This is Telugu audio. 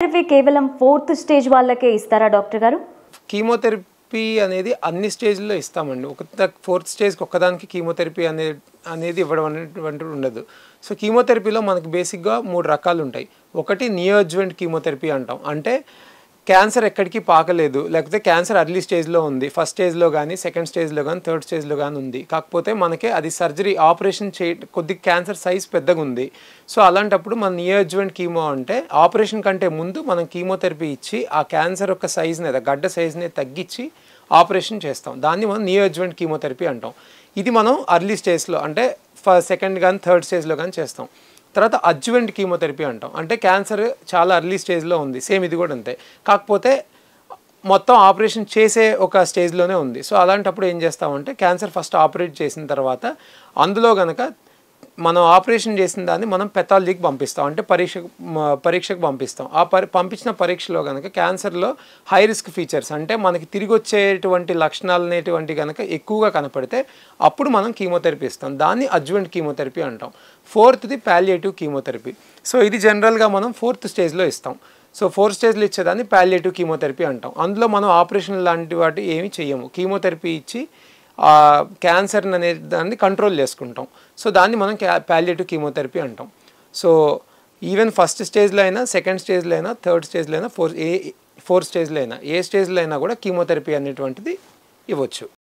థెరపీ కేవలం 4th స్టేజ్ వాళ్ళకే ఇస్తారా డాక్టర్ గారు? కీమోథెరపీ అనేది అన్ని స్టేజ్లో ఇస్తామండి. 4th స్టేజ్కి ఒక్కదానికి కీమోథెరపీ అనేది ఇవ్వడం అనేటువంటిది ఉండదు. సో కీమోథెరపీలో మనకు బేసిక్గా 3 రకాలు ఉంటాయి. ఒకటి నియోఅడ్జువెంట్ కీమోథెరపీ అంటాం. అంటే క్యాన్సర్ ఎక్కడికి పాకలేదు, లేకపోతే క్యాన్సర్ అర్లీ స్టేజ్లో ఉంది, ఫస్ట్ స్టేజ్లో కానీ సెకండ్ స్టేజ్లో కానీ థర్డ్ స్టేజ్లో కానీ ఉంది, కాకపోతే మనకి అది సర్జరీ ఆపరేషన్ కొద్దిగా క్యాన్సర్ సైజ్ పెద్దగా ఉంది. సో అలాంటప్పుడు మన నియోఅడ్జువెంట్ కీమో అంటే ఆపరేషన్ కంటే ముందు మనం కీమోథెరపీ ఇచ్చి ఆ క్యాన్సర్ యొక్క సైజ్ని గడ్డ సైజ్ని తగ్గించి ఆపరేషన్ చేస్తాం. దాన్ని మనం నియోఅడ్జువెంట్ కీమోథెరపీ అంటాం. ఇది మనం అర్లీ స్టేజ్లో అంటే సెకండ్ కానీ థర్డ్ స్టేజ్లో కానీ చేస్తాం. తర్వాత అడ్జువెంట్ కీమోథెరపీ అంటాం. అంటే క్యాన్సర్ చాలా అర్లీ స్టేజ్లో ఉంది, సేమ్ ఇది కూడా అంతే, కాకపోతే మొత్తం ఆపరేషన్ చేసే ఒక స్టేజ్లోనే ఉంది. సో అలాంటప్పుడు ఏం చేస్తామంటే క్యాన్సర్ ఫస్ట్ ఆపరేట్ చేసిన తర్వాత అందులో కనుక మనం ఆపరేషన్ చేసిన దాన్ని మనం పెథాలజీకి పంపిస్తాం, అంటే పరీక్షకు పంపిస్తాం. పంపించిన పరీక్షలో కనుక క్యాన్సర్లో హై రిస్క్ ఫీచర్స్ అంటే మనకి తిరిగి వచ్చేటువంటి లక్షణాలు అనేటువంటి కనుక ఎక్కువగా కనపడితే అప్పుడు మనం కీమోథెరపీ ఇస్తాం. దాన్ని అడ్జువెంట్ కీమోథెరపీ అంటాం. 4th palliative chemotherapy. సో ఇది జనరల్గా మనం 4th స్టేజ్లో ఇస్తాం. సో 4th స్టేజ్లో ఇచ్చేదాన్ని పాలియేటివ్ కీమోథెరపీ అంటాం. అందులో మనం ఆపరేషన్ లాంటి వాటి ఏమి చేయము, కీమోథెరపీ ఇచ్చి క్యాన్సర్ అనే దాన్ని కంట్రోల్ చేసుకుంటాం. సో దాన్ని మనం పాలియేటివ్ కీమోథెరపీ అంటాం. సో ఈవెన్ ఫస్ట్ స్టేజ్లో అయినా, సెకండ్ స్టేజ్లో అయినా, థర్డ్ స్టేజ్లో అయినా, ఫోర్త్ స్టేజ్లో అయినా, ఏ స్టేజ్లో అయినా కూడా కీమోథెరపీ అనేటువంటిది ఇవ్వచ్చు.